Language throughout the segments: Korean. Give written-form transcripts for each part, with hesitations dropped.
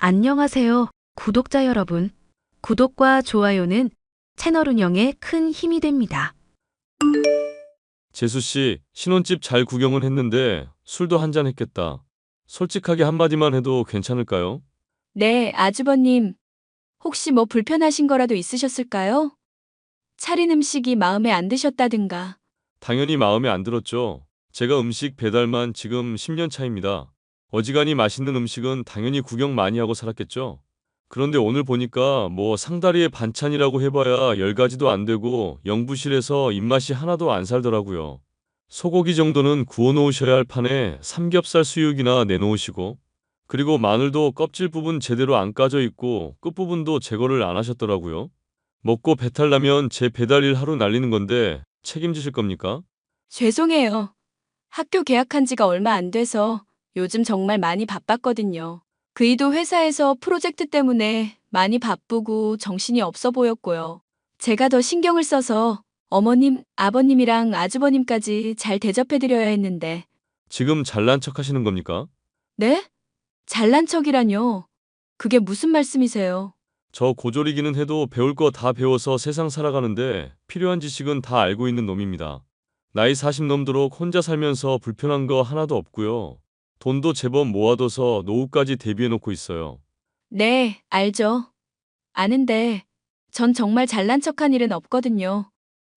안녕하세요, 구독자 여러분. 구독과 좋아요는 채널 운영에 큰 힘이 됩니다. 재수 씨, 신혼집 잘 구경은 했는데 술도 한잔 했겠다. 솔직하게 한마디만 해도 괜찮을까요? 네, 아주버님. 혹시 뭐 불편하신 거라도 있으셨을까요? 차린 음식이 마음에 안 드셨다든가. 당연히 마음에 안 들었죠. 제가 음식 배달만 지금 10년 차입니다. 어지간히 맛있는 음식은 당연히 구경 많이 하고 살았겠죠. 그런데 오늘 보니까 뭐 상다리에 반찬이라고 해봐야 10가지도 안 되고 영부실에서 입맛이 하나도 안 살더라고요. 소고기 정도는 구워놓으셔야 할 판에 삼겹살 수육이나 내놓으시고, 그리고 마늘도 껍질 부분 제대로 안 까져 있고 끝부분도 제거를 안 하셨더라고요. 먹고 배탈 나면 제 배달일 하루 날리는 건데 책임지실 겁니까? 죄송해요. 학교 개학한 지가 얼마 안 돼서 요즘 정말 많이 바빴거든요. 그이도 회사에서 프로젝트 때문에 많이 바쁘고 정신이 없어 보였고요. 제가 더 신경을 써서 어머님, 아버님이랑 아주버님까지 잘 대접해드려야 했는데. 지금 잘난 척 하시는 겁니까? 네? 잘난 척이라뇨. 그게 무슨 말씀이세요? 저 고졸이기는 해도 배울 거 다 배워서 세상 살아가는데 필요한 지식은 다 알고 있는 놈입니다. 나이 40 넘도록 혼자 살면서 불편한 거 하나도 없고요. 돈도 제법 모아둬서 노후까지 대비해 놓고 있어요. 네, 알죠. 아는데 전 정말 잘난 척한 일은 없거든요.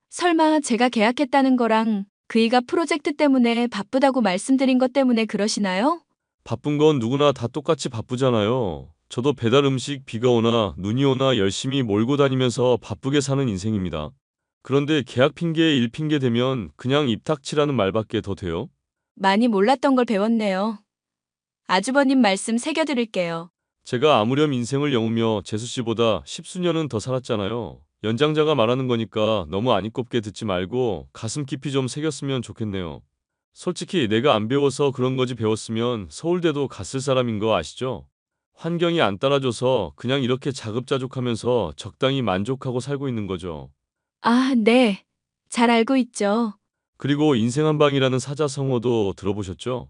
설마 제가 계약했다는 거랑 그이가 프로젝트 때문에 바쁘다고 말씀드린 것 때문에 그러시나요? 바쁜 건 누구나 다 똑같이 바쁘잖아요. 저도 배달 음식 비가 오나 눈이 오나 열심히 몰고 다니면서 바쁘게 사는 인생입니다. 그런데 계약 핑계에 일 핑계 대면 그냥 입 닥치라는 말밖에 더 돼요? 많이 몰랐던 걸 배웠네요. 아주버님 말씀 새겨드릴게요. 제가 아무렴 인생을 영우며 재수 씨보다 십수년은 더 살았잖아요. 연장자가 말하는 거니까 너무 안 이꼽게 듣지 말고 가슴 깊이 좀 새겼으면 좋겠네요. 솔직히 내가 안 배워서 그런 거지 배웠으면 서울대도 갔을 사람인 거 아시죠? 환경이 안 따라줘서 그냥 이렇게 자급자족하면서 적당히 만족하고 살고 있는 거죠. 아, 네. 잘 알고 있죠. 그리고 인생 한 방이라는 사자성어도 들어보셨죠?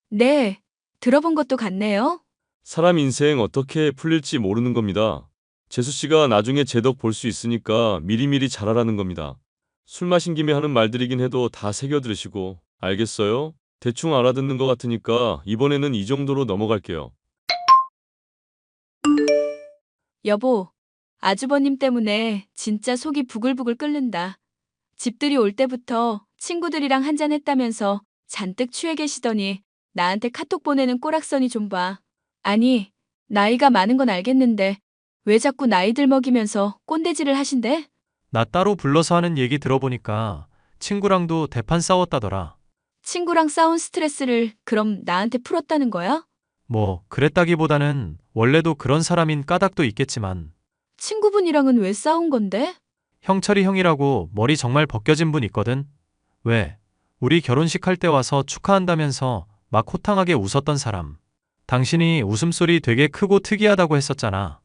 네. 들어본 것도 같네요. 사람 인생 어떻게 풀릴지 모르는 겁니다. 재수 씨가 나중에 제 덕 볼 수 있으니까 미리미리 잘하라는 겁니다. 술 마신 김에 하는 말들이긴 해도 다 새겨 들으시고, 알겠어요? 대충 알아듣는 것 같으니까 이번에는 이 정도로 넘어갈게요. 여보, 아주버님 때문에 진짜 속이 부글부글 끓는다. 집들이 올 때부터 친구들이랑 한잔 했다면서 잔뜩 취해 계시더니 나한테 카톡 보내는 꼬락서니 좀 봐. 아니, 나이가 많은 건 알겠는데 왜 자꾸 나이들 먹이면서 꼰대질을 하신대? 나 따로 불러서 하는 얘기 들어보니까 친구랑도 대판 싸웠다더라. 친구랑 싸운 스트레스를 그럼 나한테 풀었다는 거야? 뭐, 그랬다기보다는 원래도 그런 사람인 까닭도 있겠지만, 친구분이랑은 왜 싸운 건데? 형철이 형이라고 머리 정말 벗겨진 분 있거든? 왜? 우리 결혼식 할 때 와서 축하한다면서 막 호탕하게 웃었던 사람. 당신이 웃음소리 되게 크고 특이하다고 했었잖아.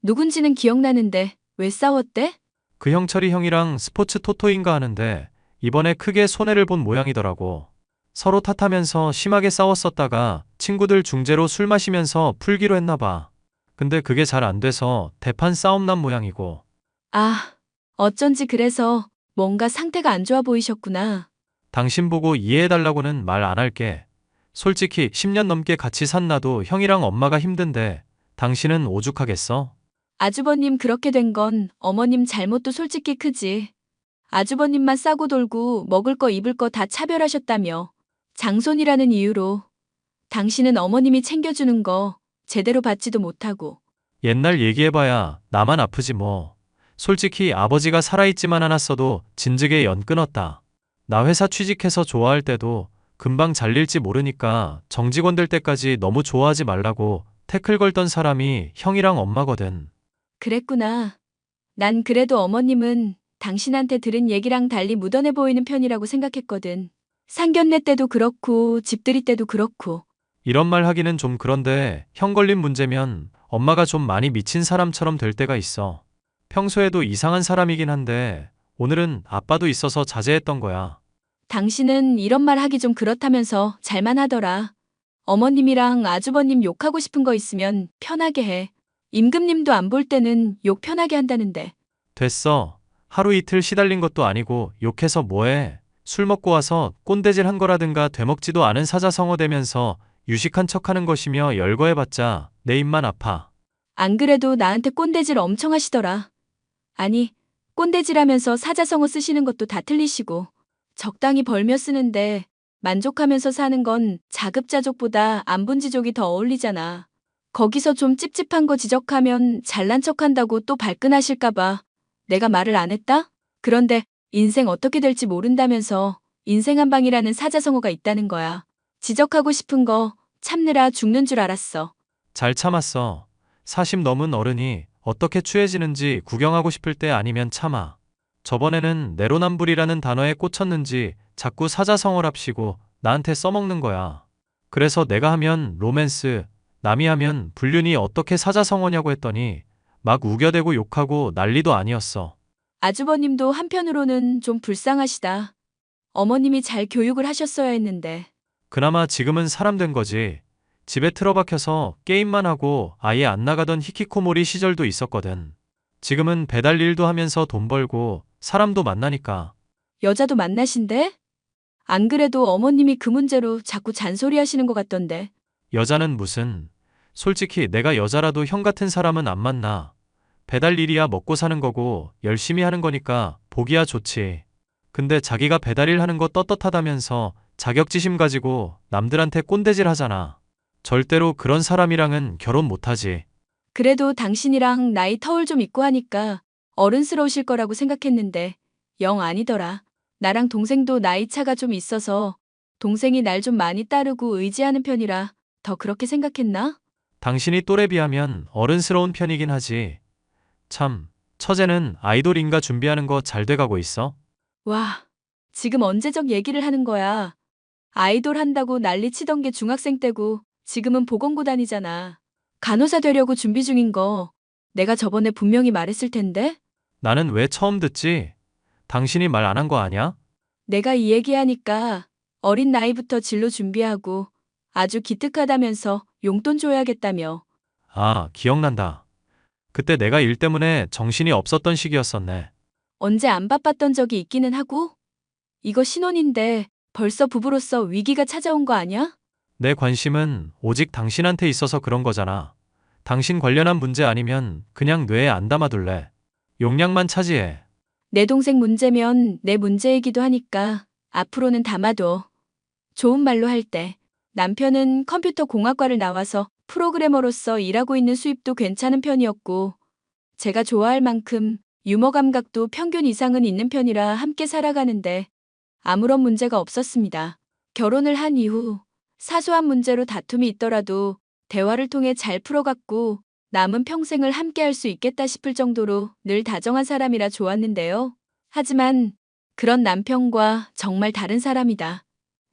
누군지는 기억나는데 왜 싸웠대? 그 형철이 형이랑 스포츠 토토인가 하는데 이번에 크게 손해를 본 모양이더라고. 서로 탓하면서 심하게 싸웠었다가 친구들 중재로 술 마시면서 풀기로 했나 봐. 근데 그게 잘 안 돼서 대판 싸움 난 모양이고. 아, 어쩐지 그래서 뭔가 상태가 안 좋아 보이셨구나. 당신 보고 이해해달라고는 말 안 할게. 솔직히 10년 넘게 같이 산 나도 형이랑 엄마가 힘든데 당신은 오죽하겠어? 아주버님 그렇게 된 건 어머님 잘못도 솔직히 크지. 아주버님만 싸고 돌고 먹을 거 입을 거 다 차별하셨다며. 장손이라는 이유로 당신은 어머님이 챙겨주는 거 제대로 받지도 못하고. 옛날 얘기해봐야 나만 아프지 뭐. 솔직히 아버지가 살아있지만 않았어도 진즉에 연 끊었다. 나 회사 취직해서 좋아할 때도 금방 잘릴지 모르니까 정직원 될 때까지 너무 좋아하지 말라고 태클 걸던 사람이 형이랑 엄마거든. 그랬구나. 난 그래도 어머님은 당신한테 들은 얘기랑 달리 무던해 보이는 편이라고 생각했거든. 상견례 때도 그렇고 집들이 때도 그렇고. 이런 말 하기는 좀 그런데 형 걸린 문제면 엄마가 좀 많이 미친 사람처럼 될 때가 있어. 평소에도 이상한 사람이긴 한데 오늘은 아빠도 있어서 자제했던 거야. 당신은 이런 말 하기 좀 그렇다면서 잘만 하더라. 어머님이랑 아주버님 욕하고 싶은 거 있으면 편하게 해. 임금님도 안 볼 때는 욕 편하게 한다는데. 됐어. 하루 이틀 시달린 것도 아니고 욕해서 뭐해. 술 먹고 와서 꼰대질 한 거라든가 되먹지도 않은 사자성어 대면서 유식한 척하는 것이며 열거해봤자 내 입만 아파. 안 그래도 나한테 꼰대질 엄청 하시더라. 아니, 꼰대질하면서 사자성어 쓰시는 것도 다 틀리시고 적당히 벌며 쓰는데 만족하면서 사는 건 자급자족보다 안분지족이 더 어울리잖아. 거기서 좀 찝찝한 거 지적하면 잘난 척한다고 또 발끈하실까봐 내가 말을 안 했다? 그런데 인생 어떻게 될지 모른다면서 인생 한 방이라는 사자성어가 있다는 거야. 지적하고 싶은 거 참느라 죽는 줄 알았어. 잘 참았어. 40 넘은 어른이 어떻게 취해지는지 구경하고 싶을 때 아니면 참아. 저번에는 내로남불이라는 단어에 꽂혔는지 자꾸 사자성어랍시고 나한테 써먹는 거야. 그래서 내가 하면 로맨스, 남이 하면 불륜이 어떻게 사자성어냐고 했더니 막 우겨대고 욕하고 난리도 아니었어. 아주버님도 한편으로는 좀 불쌍하시다. 어머님이 잘 교육을 하셨어야 했는데. 그나마 지금은 사람 된 거지. 집에 틀어박혀서 게임만 하고 아예 안 나가던 히키코모리 시절도 있었거든. 지금은 배달 일도 하면서 돈 벌고 사람도 만나니까. 여자도 만나신대? 안 그래도 어머님이 그 문제로 자꾸 잔소리 하시는 것 같던데. 여자는 무슨. 솔직히 내가 여자라도 형 같은 사람은 안 만나. 배달 일이야 먹고 사는 거고 열심히 하는 거니까 보기야 좋지. 근데 자기가 배달일 하는 거 떳떳하다면서 자격지심 가지고 남들한테 꼰대질 하잖아. 절대로 그런 사람이랑은 결혼 못하지. 그래도 당신이랑 나이 터울 좀 있고 하니까 어른스러우실 거라고 생각했는데 영 아니더라. 나랑 동생도 나이 차가 좀 있어서 동생이 날 좀 많이 따르고 의지하는 편이라 더 그렇게 생각했나? 당신이 또래 비하면 어른스러운 편이긴 하지. 참, 처제는 아이돌인가 준비하는 거 잘 돼가고 있어? 와, 지금 언제적 얘기를 하는 거야. 아이돌 한다고 난리 치던 게 중학생 때고 지금은 보건고 다니잖아. 간호사 되려고 준비 중인 거 내가 저번에 분명히 말했을 텐데? 나는 왜 처음 듣지? 당신이 말 안 한 거 아냐? 내가 이 얘기하니까 어린 나이부터 진로 준비하고 아주 기특하다면서 용돈 줘야겠다며. 아, 기억난다. 그때 내가 일 때문에 정신이 없었던 시기였었네. 언제 안 바빴던 적이 있기는 하고? 이거 신혼인데 벌써 부부로서 위기가 찾아온 거 아니야? 내 관심은 오직 당신한테 있어서 그런 거잖아. 당신 관련한 문제 아니면 그냥 뇌에 안 담아둘래. 용량만 차지해. 내 동생 문제면 내 문제이기도 하니까 앞으로는 담아둬. 좋은 말로 할 때 남편은 컴퓨터 공학과를 나와서 프로그래머로서 일하고 있는 수입도 괜찮은 편이었고 제가 좋아할 만큼 유머 감각도 평균 이상은 있는 편이라 함께 살아가는데 아무런 문제가 없었습니다. 결혼을 한 이후 사소한 문제로 다툼이 있더라도 대화를 통해 잘 풀어갔고 남은 평생을 함께 할 수 있겠다 싶을 정도로 늘 다정한 사람이라 좋았는데요. 하지만 그런 남편과 정말 다른 사람이다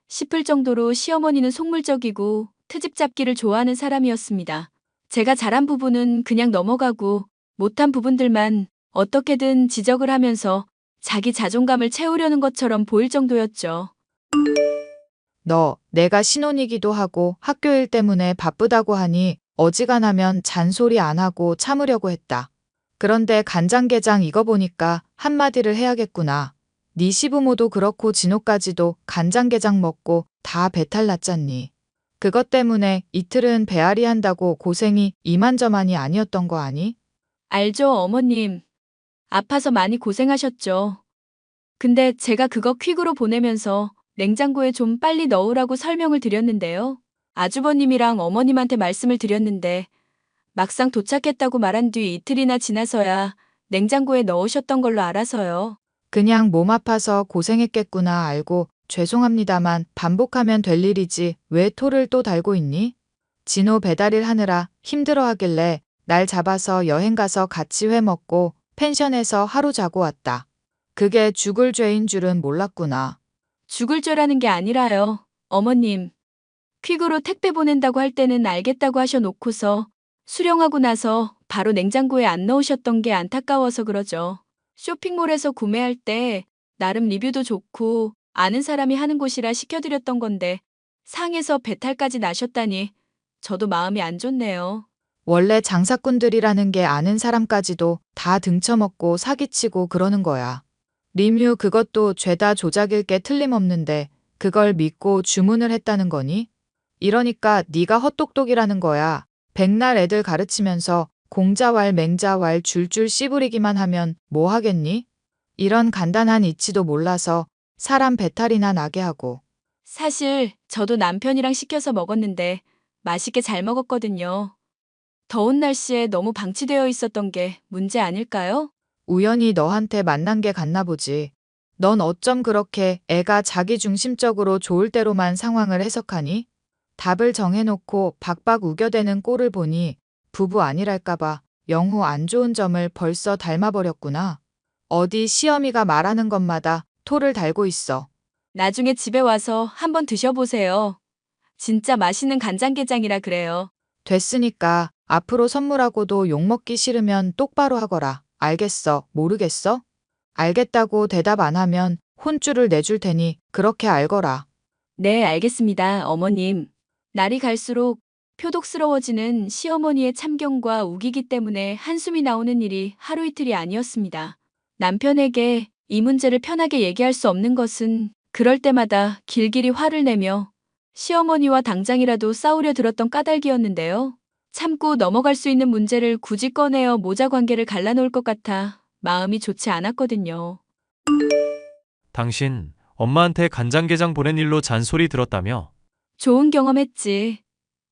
싶을 정도로 시어머니는 속물적이고 트집 잡기를 좋아하는 사람이었습니다. 제가 잘한 부분은 그냥 넘어가고 못한 부분들만 어떻게든 지적을 하면서 자기 자존감을 채우려는 것처럼 보일 정도였죠. 너, 내가 신혼이기도 하고 학교 일 때문에 바쁘다고 하니 어지간하면 잔소리 안 하고 참으려고 했다. 그런데 간장게장 이거 보니까 한마디를 해야겠구나. 네 시부모도 그렇고 진호까지도 간장게장 먹고 다 배탈 났잖니. 그것 때문에 이틀은 배앓이 한다고 고생이 이만저만이 아니었던 거 아니? 알죠, 어머님. 아파서 많이 고생하셨죠. 근데 제가 그거 퀵으로 보내면서 냉장고에 좀 빨리 넣으라고 설명을 드렸는데요. 아주버님이랑 어머님한테 말씀을 드렸는데 막상 도착했다고 말한 뒤 이틀이나 지나서야 냉장고에 넣으셨던 걸로 알아서요. 그냥 몸 아파서 고생했겠구나 알고 죄송합니다만 반복하면 될 일이지 왜 토를 또 달고 있니? 진호 배달일 하느라 힘들어 하길래 날 잡아서 여행 가서 같이 회 먹고 펜션에서 하루 자고 왔다. 그게 죽을 죄인 줄은 몰랐구나. 죽을 죄라는 게 아니라요. 어머님. 퀵으로 택배 보낸다고 할 때는 알겠다고 하셔놓고서 수령하고 나서 바로 냉장고에 안 넣으셨던 게 안타까워서 그러죠. 쇼핑몰에서 구매할 때 나름 리뷰도 좋고 아는 사람이 하는 곳이라 시켜드렸던 건데 상해서 배탈까지 나셨다니 저도 마음이 안 좋네요. 원래 장사꾼들이라는 게 아는 사람까지도 다 등쳐먹고 사기치고 그러는 거야. 리뮤 그것도 죄다 조작일 게 틀림없는데 그걸 믿고 주문을 했다는 거니? 이러니까 네가 헛똑똑이라는 거야. 백날 애들 가르치면서 공자왈 맹자왈 줄줄 씨부리기만 하면 뭐 하겠니? 이런 간단한 이치도 몰라서 사람 배탈이나 나게 하고. 사실 저도 남편이랑 시켜서 먹었는데 맛있게 잘 먹었거든요. 더운 날씨에 너무 방치되어 있었던 게 문제 아닐까요? 우연히 너한테 만난 게 같나 보지. 넌 어쩜 그렇게 애가 자기중심적으로 좋을 대로만 상황을 해석하니? 답을 정해놓고 박박 우겨대는 꼴을 보니 부부 아니랄까봐 영호 안 좋은 점을 벌써 닮아버렸구나. 어디 시어미가 말하는 것마다 토를 달고 있어. 나중에 집에 와서 한번 드셔보세요. 진짜 맛있는 간장게장이라 그래요. 됐으니까 앞으로 선물하고도 욕먹기 싫으면 똑바로 하거라. 알겠어? 모르겠어? 알겠다고 대답 안 하면 혼쭐을 내줄 테니 그렇게 알거라. 네, 알겠습니다, 어머님. 날이 갈수록 표독스러워지는 시어머니의 참견과 우기기 때문에 한숨이 나오는 일이 하루 이틀이 아니었습니다. 남편에게 이 문제를 편하게 얘기할 수 없는 것은 그럴 때마다 길길이 화를 내며 시어머니와 당장이라도 싸우려 들었던 까닭이었는데요. 참고 넘어갈 수 있는 문제를 굳이 꺼내어 모자 관계를 갈라놓을 것 같아 마음이 좋지 않았거든요. 당신 엄마한테 간장게장 보낸 일로 잔소리 들었다며? 좋은 경험했지.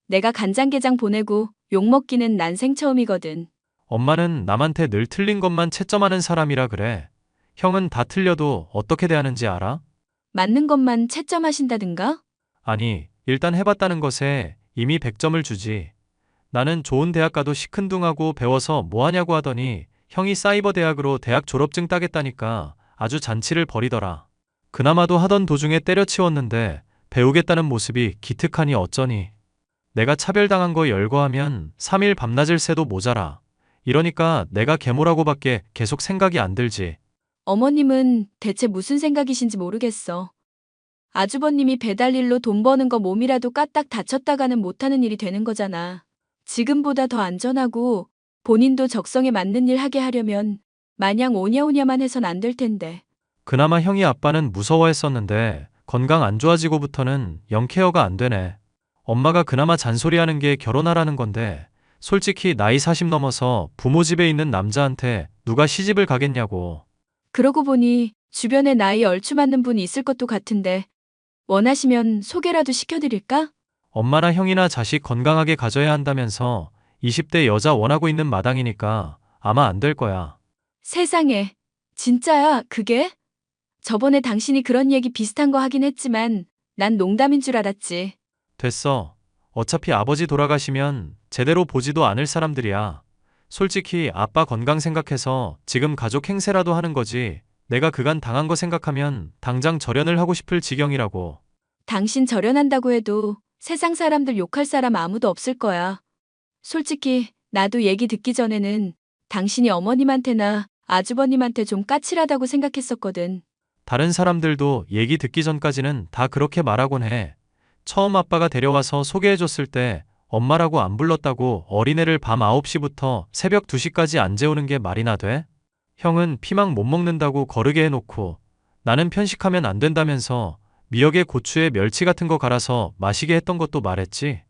내가 간장게장 보내고 욕먹기는 난생 처음이거든. 엄마는 남한테 늘 틀린 것만 채점하는 사람이라 그래. 형은 다 틀려도 어떻게 대하는지 알아? 맞는 것만 채점하신다든가? 아니, 일단 해봤다는 것에 이미 100점을 주지. 나는 좋은 대학 가도 시큰둥하고 배워서 뭐하냐고 하더니 형이 사이버 대학으로 대학 졸업증 따겠다니까 아주 잔치를 벌이더라. 그나마도 하던 도중에 때려치웠는데 배우겠다는 모습이 기특하니 어쩌니. 내가 차별당한 거 열거하면 3일 밤낮을 새도 모자라. 이러니까 내가 계모라고밖에 계속 생각이 안 들지. 어머님은 대체 무슨 생각이신지 모르겠어. 아주버님이 배달일로 돈 버는 거 몸이라도 까딱 다쳤다가는 못하는 일이 되는 거잖아. 지금보다 더 안전하고 본인도 적성에 맞는 일 하게 하려면 마냥 오냐오냐만 해선 안 될 텐데. 그나마 형이 아빠는 무서워했었는데 건강 안 좋아지고부터는 영 케어가 안 되네. 엄마가 그나마 잔소리하는 게 결혼하라는 건데 솔직히 나이 40 넘어서 부모 집에 있는 남자한테 누가 시집을 가겠냐고. 그러고 보니 주변에 나이 얼추 맞는 분이 있을 것도 같은데 원하시면 소개라도 시켜드릴까? 엄마나 형이나 자식 건강하게 가져야 한다면서 20대 여자 원하고 있는 마당이니까 아마 안 될 거야. 세상에, 진짜야, 그게? 저번에 당신이 그런 얘기 비슷한 거 하긴 했지만 난 농담인 줄 알았지. 됐어. 어차피 아버지 돌아가시면 제대로 보지도 않을 사람들이야. 솔직히 아빠 건강 생각해서 지금 가족 행세라도 하는 거지. 내가 그간 당한 거 생각하면 당장 절연을 하고 싶을 지경이라고. 당신 절연한다고 해도 세상 사람들 욕할 사람 아무도 없을 거야. 솔직히 나도 얘기 듣기 전에는 당신이 어머님한테나 아주버님한테 좀 까칠하다고 생각했었거든. 다른 사람들도 얘기 듣기 전까지는 다 그렇게 말하곤 해. 처음 아빠가 데려와서 소개해줬을 때 엄마라고 안 불렀다고 어린애를 밤 9시부터 새벽 2시까지 안 재우는 게 말이나 돼? 형은 피망 못 먹는다고 거르게 해놓고 나는 편식하면 안 된다면서 미역에 고추에 멸치 같은 거 갈아서 마시게 했던 것도 말했지.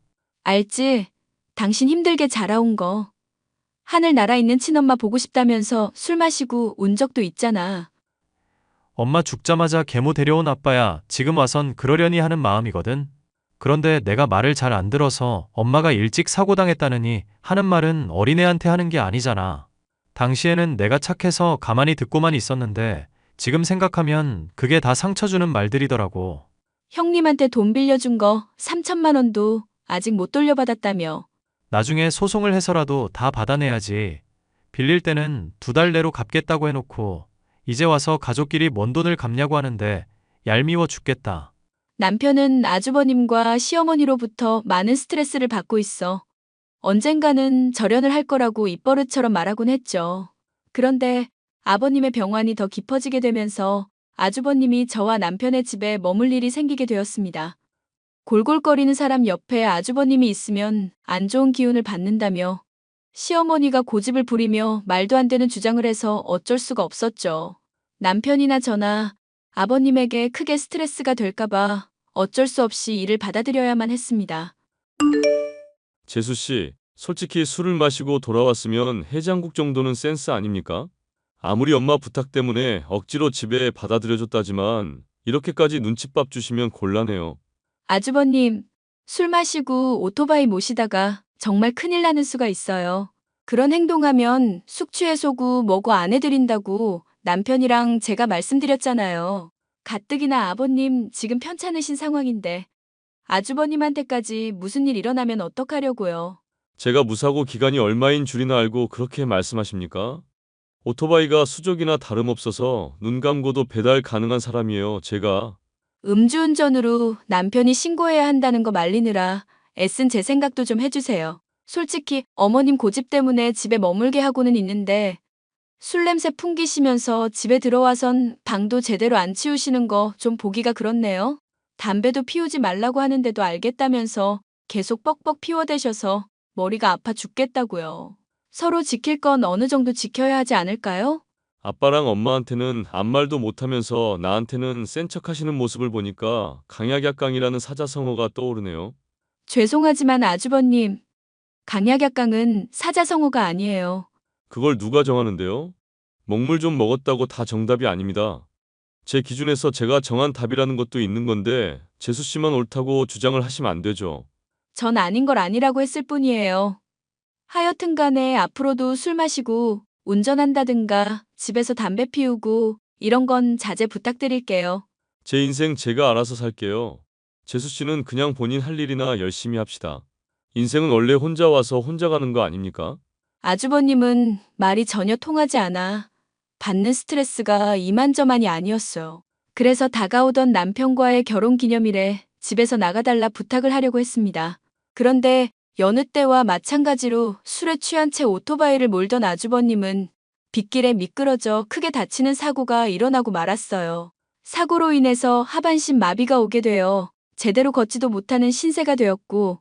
알지? 당신 힘들게 자라온 거. 하늘 날아 있는 친엄마 보고 싶다면서 술 마시고 운 적도 있잖아. 엄마 죽자마자 계모 데려온 아빠야 지금 와선 그러려니 하는 마음이거든. 그런데 내가 말을 잘 안 들어서 엄마가 일찍 사고당했다느니 하는 말은 어린애한테 하는 게 아니잖아. 당시에는 내가 착해서 가만히 듣고만 있었는데 지금 생각하면 그게 다 상처 주는 말들이더라고. 형님한테 돈 빌려준 거 3천만 원도 아직 못 돌려받았다며. 나중에 소송을 해서라도 다 받아내야지. 빌릴 때는 2달 내로 갚겠다고 해놓고 이제 와서 가족끼리 뭔 돈을 갚냐고 하는데 얄미워 죽겠다. 남편은 아주버님과 시어머니로부터 많은 스트레스를 받고 있어. 언젠가는 절연을 할 거라고 입버릇처럼 말하곤 했죠. 그런데 아버님의 병환이 더 깊어지게 되면서 아주버님이 저와 남편의 집에 머물 일이 생기게 되었습니다. 골골거리는 사람 옆에 아주버님이 있으면 안 좋은 기운을 받는다며 시어머니가 고집을 부리며 말도 안 되는 주장을 해서 어쩔 수가 없었죠. 남편이나 저나 아버님에게 크게 스트레스가 될까봐 어쩔 수 없이 이를 받아들여야만 했습니다. 재수 씨, 솔직히 술을 마시고 돌아왔으면 해장국 정도는 센스 아닙니까? 아무리 엄마 부탁 때문에 억지로 집에 받아들여줬다지만 이렇게까지 눈칫밥 주시면 곤란해요. 아주버님, 술 마시고 오토바이 모시다가 정말 큰일 나는 수가 있어요. 그런 행동하면 숙취해소고 뭐고 안 해드린다고 남편이랑 제가 말씀드렸잖아요. 가뜩이나 아버님 지금 편찮으신 상황인데 아주버님한테까지 무슨 일 일어나면 어떡하려고요. 제가 무사고 기간이 얼마인 줄이나 알고 그렇게 말씀하십니까? 오토바이가 수족이나 다름없어서 눈 감고도 배달 가능한 사람이에요, 제가. 음주운전으로 남편이 신고해야 한다는 거 말리느라 애쓴 제 생각도 좀 해주세요. 솔직히 어머님 고집 때문에 집에 머물게 하고는 있는데 술 냄새 풍기시면서 집에 들어와선 방도 제대로 안 치우시는 거 좀 보기가 그렇네요. 담배도 피우지 말라고 하는데도 알겠다면서 계속 뻑뻑 피워대셔서 머리가 아파 죽겠다고요. 서로 지킬 건 어느 정도 지켜야 하지 않을까요? 아빠랑 엄마한테는 아무 말도 못하면서 나한테는 센 척 하시는 모습을 보니까 강약약강이라는 사자성어가 떠오르네요. 죄송하지만 아주버님, 강약약강은 사자성어가 아니에요. 그걸 누가 정하는데요? 먹물 좀 먹었다고 다 정답이 아닙니다. 제 기준에서 제가 정한 답이라는 것도 있는 건데 재수 씨만 옳다고 주장을 하시면 안 되죠. 전 아닌 걸 아니라고 했을 뿐이에요. 하여튼 간에 앞으로도 술 마시고 운전한다든가 집에서 담배 피우고 이런 건 자제 부탁드릴게요. 제 인생 제가 알아서 살게요. 재수 씨는 그냥 본인 할 일이나 열심히 합시다. 인생은 원래 혼자 와서 혼자 가는 거 아닙니까? 아주버님은 말이 전혀 통하지 않아 받는 스트레스가 이만저만이 아니었어요. 그래서 다가오던 남편과의 결혼 기념일에 집에서 나가달라 부탁을 하려고 했습니다. 그런데 여느 때와 마찬가지로 술에 취한 채 오토바이를 몰던 아주버님은 빗길에 미끄러져 크게 다치는 사고가 일어나고 말았어요. 사고로 인해서 하반신 마비가 오게 되어 제대로 걷지도 못하는 신세가 되었고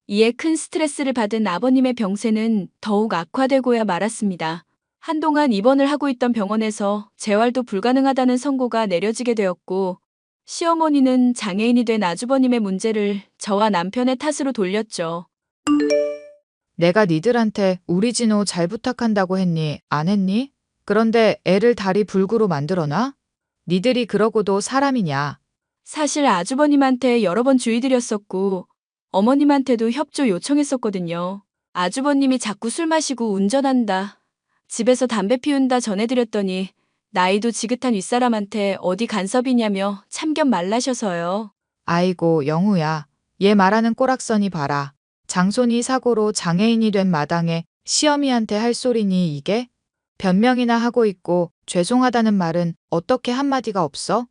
이에 큰 스트레스를 받은 아버님의 병세는 더욱 악화되고야 말았습니다. 한동안 입원을 하고 있던 병원에서 재활도 불가능하다는 선고가 내려지게 되었고 시어머니는 장애인이 된 아주버님의 문제를 저와 남편의 탓으로 돌렸죠. 내가 니들한테 우리 진호 잘 부탁한다고 했니? 안 했니? 그런데 애를 다리 불구로 만들어놔? 니들이 그러고도 사람이냐? 사실 아주버님한테 여러 번 주의드렸었고 어머님한테도 협조 요청했었거든요. 아주버님이 자꾸 술 마시고 운전한다. 집에서 담배 피운다 전해드렸더니 나이도 지긋한 윗사람한테 어디 간섭이냐며 참견 말라셔서요. 아이고 영우야. 얘 말하는 꼬락서니 봐라. 장손이 사고로 장애인이 된 마당에 시어미한테 할 소리니 이게? 변명이나 하고 있고 죄송하다는 말은 어떻게 한마디가 없어?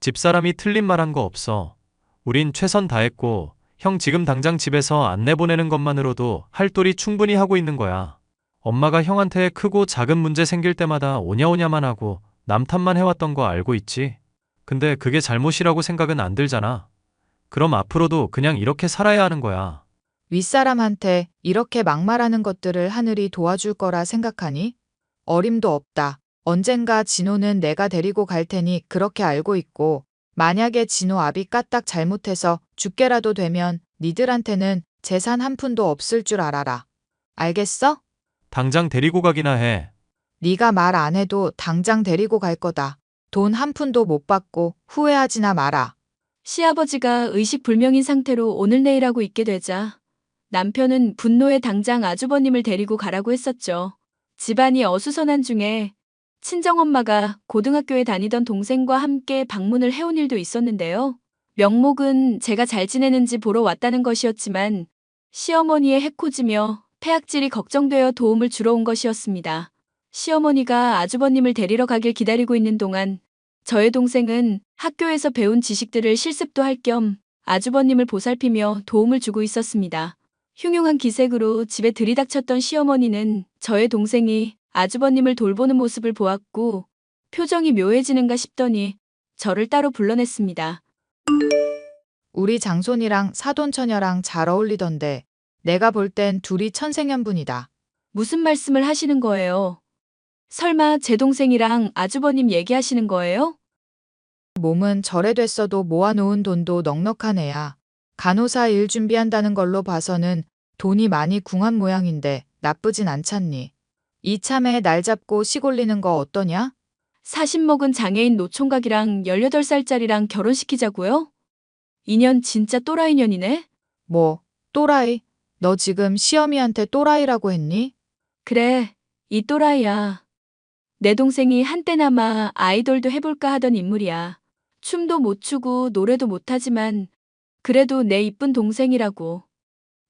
집사람이 틀린 말 한 거 없어. 우린 최선 다했고 형 지금 당장 집에서 안 내보내는 것만으로도 할 도리 충분히 하고 있는 거야. 엄마가 형한테 크고 작은 문제 생길 때마다 오냐오냐만 하고 남 탓만 해왔던 거 알고 있지? 근데 그게 잘못이라고 생각은 안 들잖아. 그럼 앞으로도 그냥 이렇게 살아야 하는 거야. 윗사람한테 이렇게 막말하는 것들을 하늘이 도와줄 거라 생각하니? 어림도 없다. 언젠가 진호는 내가 데리고 갈 테니 그렇게 알고 있고 만약에 진호 아비 까딱 잘못해서 죽게라도 되면 니들한테는 재산 한 푼도 없을 줄 알아라. 알겠어? 당장 데리고 가기나 해. 네가 말 안 해도 당장 데리고 갈 거다. 돈 한 푼도 못 받고 후회하지나 마라. 시아버지가 의식불명인 상태로 오늘 내일 하고 있게 되자 남편은 분노에 당장 아주버님을 데리고 가라고 했었죠. 집안이 어수선한 중에 친정엄마가 고등학교에 다니던 동생과 함께 방문을 해온 일도 있었는데요. 명목은 제가 잘 지내는지 보러 왔다는 것이었지만 시어머니의 해코지며 폐악질이 걱정되어 도움을 주러 온 것이었습니다. 시어머니가 아주버님을 데리러 가길 기다리고 있는 동안 저의 동생은 학교에서 배운 지식들을 실습도 할 겸 아주버님을 보살피며 도움을 주고 있었습니다. 흉흉한 기색으로 집에 들이닥쳤던 시어머니는 저의 동생이 아주버님을 돌보는 모습을 보았고 표정이 묘해지는가 싶더니 저를 따로 불러냈습니다. 우리 장손이랑 사돈처녀랑 잘 어울리던데 내가 볼 땐 둘이 천생연분이다. 무슨 말씀을 하시는 거예요? 설마 제 동생이랑 아주버님 얘기하시는 거예요? 몸은 절에됐어도 모아놓은 돈도 넉넉한 애야. 간호사 일 준비한다는 걸로 봐서는 돈이 많이 궁한 모양인데 나쁘진 않잖니. 이참에 날 잡고 시골리는 거 어떠냐? 40 먹은 장애인 노총각이랑 18살짜리랑 결혼시키자고요? 인연 진짜 또라이년이네? 뭐, 또라이? 너 지금 시어미한테 또라이라고 했니? 그래, 이 또라이야. 내 동생이 한때나마 아이돌도 해볼까 하던 인물이야. 춤도 못 추고 노래도 못하지만 그래도 내 이쁜 동생이라고.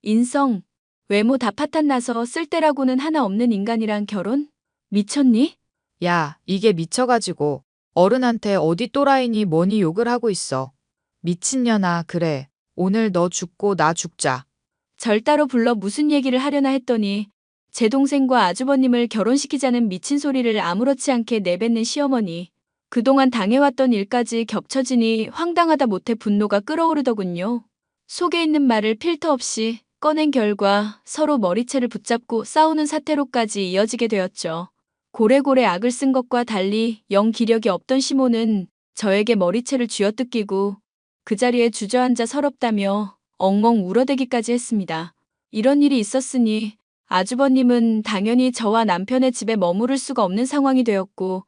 인성, 외모 다 파탄나서 쓸데라고는 하나 없는 인간이랑 결혼? 미쳤니? 야, 이게 미쳐가지고 어른한테 어디 또라이니 뭐니 욕을 하고 있어. 미친년아, 그래. 오늘 너 죽고 나 죽자. 절 따로 불러 무슨 얘기를 하려나 했더니 제 동생과 아주버님을 결혼시키자는 미친 소리를 아무렇지 않게 내뱉는 시어머니. 그동안 당해왔던 일까지 겹쳐지니 황당하다 못해 분노가 끓어오르더군요. 속에 있는 말을 필터 없이 꺼낸 결과 서로 머리채를 붙잡고 싸우는 사태로까지 이어지게 되었죠. 고래고래 악을 쓴 것과 달리 영 기력이 없던 시모는 저에게 머리채를 쥐어뜯기고 그 자리에 주저앉아 서럽다며 엉엉 울어대기까지 했습니다. 이런 일이 있었으니 아주버님은 당연히 저와 남편의 집에 머무를 수가 없는 상황이 되었고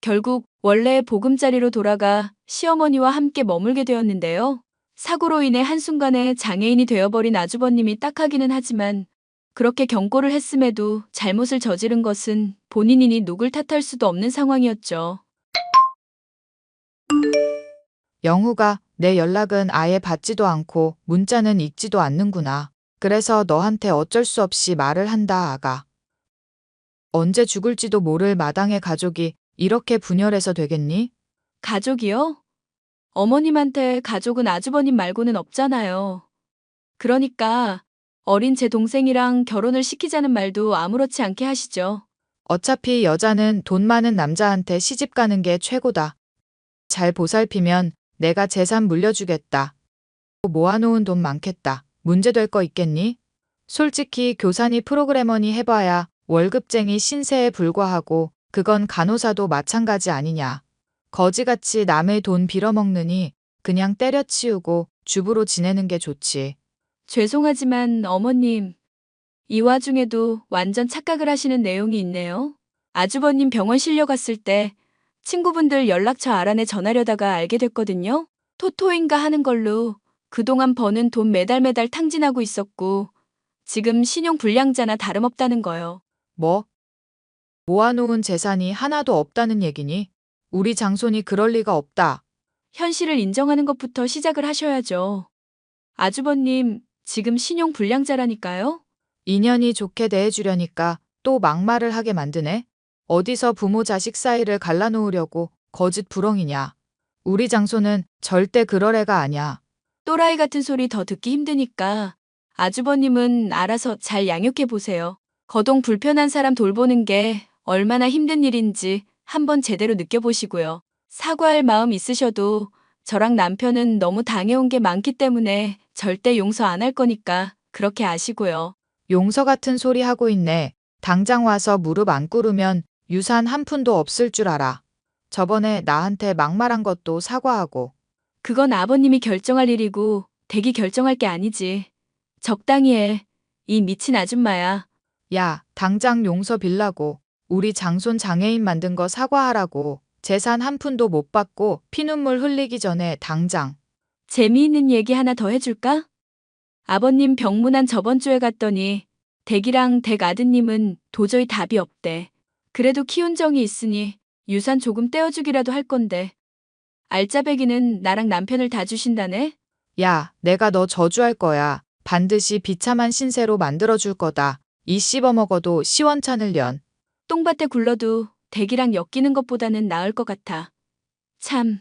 결국 원래의 보금자리로 돌아가 시어머니와 함께 머물게 되었는데요. 사고로 인해 한순간에 장애인이 되어버린 아주버님이 딱하기는 하지만 그렇게 경고를 했음에도 잘못을 저지른 것은 본인이니 누굴 탓할 수도 없는 상황이었죠. 영우가 내 연락은 아예 받지도 않고 문자는 읽지도 않는구나. 그래서 너한테 어쩔 수 없이 말을 한다, 아가. 언제 죽을지도 모를 마당의 가족이 이렇게 분열해서 되겠니? 가족이요? 어머님한테 가족은 아주버님 말고는 없잖아요. 그러니까 어린 제 동생이랑 결혼을 시키자는 말도 아무렇지 않게 하시죠. 어차피 여자는 돈 많은 남자한테 시집 가는 게 최고다. 잘 보살피면 내가 재산 물려주겠다. 모아놓은 돈 많겠다. 문제될 거 있겠니? 솔직히 교사니 프로그래머니 해봐야 월급쟁이 신세에 불과하고 그건 간호사도 마찬가지 아니냐. 거지같이 남의 돈 빌어먹느니 그냥 때려치우고 주부로 지내는 게 좋지. 죄송하지만 어머님, 이 와중에도 완전 착각을 하시는 내용이 있네요. 아주버님 병원 실려갔을 때 친구분들 연락처 알아내 전하려다가 알게 됐거든요. 토토인가 하는 걸로 그동안 버는 돈 매달 탕진하고 있었고 지금 신용 불량자나 다름없다는 거요. 뭐? 모아놓은 재산이 하나도 없다는 얘기니? 우리 장손이 그럴 리가 없다. 현실을 인정하는 것부터 시작을 하셔야죠. 아주버님, 지금 신용 불량자라니까요? 인연이 좋게 대해주려니까 또 막말을 하게 만드네. 어디서 부모 자식 사이를 갈라놓으려고 거짓 부렁이냐. 우리 장손은 절대 그럴 애가 아냐. 또라이 같은 소리 더 듣기 힘드니까 아주버님은 알아서 잘 양육해 보세요. 거동 불편한 사람 돌보는 게 얼마나 힘든 일인지 한번 제대로 느껴보시고요. 사과할 마음 있으셔도 저랑 남편은 너무 당해온 게 많기 때문에 절대 용서 안 할 거니까 그렇게 아시고요. 용서 같은 소리 하고 있네. 당장 와서 무릎 안 꿇으면 유산 한 푼도 없을 줄 알아. 저번에 나한테 막말한 것도 사과하고. 그건 아버님이 결정할 일이고 댁이 결정할 게 아니지. 적당히 해. 이 미친 아줌마야. 야, 당장 용서 빌라고. 우리 장손 장애인 만든 거 사과하라고. 재산 한 푼도 못 받고 피눈물 흘리기 전에 당장. 재미있는 얘기 하나 더 해줄까? 아버님 병문안 저번 주에 갔더니 댁이랑 댁 아드님은 도저히 답이 없대. 그래도 키운 정이 있으니 유산 조금 떼어주기라도 할 건데. 알짜배기는 나랑 남편을 다 주신다네? 야, 내가 너 저주할 거야. 반드시 비참한 신세로 만들어줄 거다. 이 씹어먹어도 시원찮을 년. 똥밭에 굴러도 댁이랑 엮이는 것보다는 나을 것 같아. 참,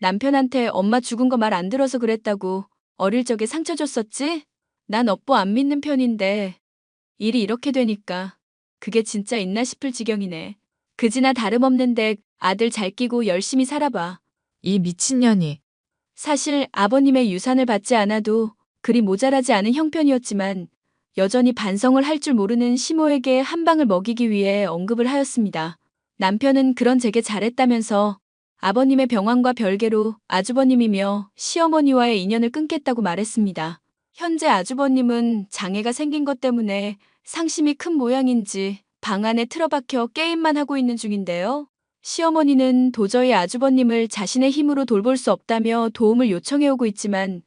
남편한테 엄마 죽은 거 말 안 들어서 그랬다고 어릴 적에 상처 줬었지? 난 업보 안 믿는 편인데 일이 이렇게 되니까 그게 진짜 있나 싶을 지경이네. 그지나 다름없는 데 아들 잘 끼고 열심히 살아봐. 이 미친년이. 사실 아버님의 유산을 받지 않아도 그리 모자라지 않은 형편이었지만 여전히 반성을 할 줄 모르는 시모에게 한 방을 먹이기 위해 언급을 하였습니다. 남편은 그런 제게 잘했다면서 아버님의 병환과 별개로 아주버님이며 시어머니와의 인연을 끊겠다고 말했습니다. 현재 아주버님은 장애가 생긴 것 때문에 상심이 큰 모양인지 방 안에 틀어박혀 게임만 하고 있는 중인데요. 시어머니는 도저히 아주버님을 자신의 힘으로 돌볼 수 없다며 도움을 요청해오고 있지만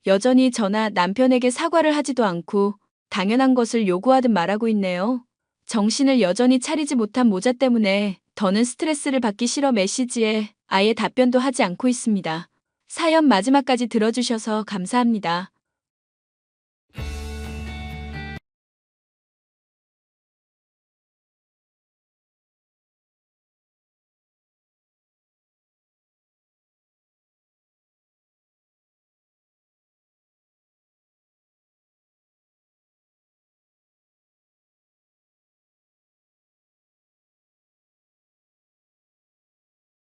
여전히 저나 남편에게 사과를 하지도 않고 당연한 것을 요구하듯 말하고 있네요. 정신을 여전히 차리지 못한 모자 때문에 더는 스트레스를 받기 싫어 메시지에 아예 답변도 하지 않고 있습니다. 사연 마지막까지 들어주셔서 감사합니다.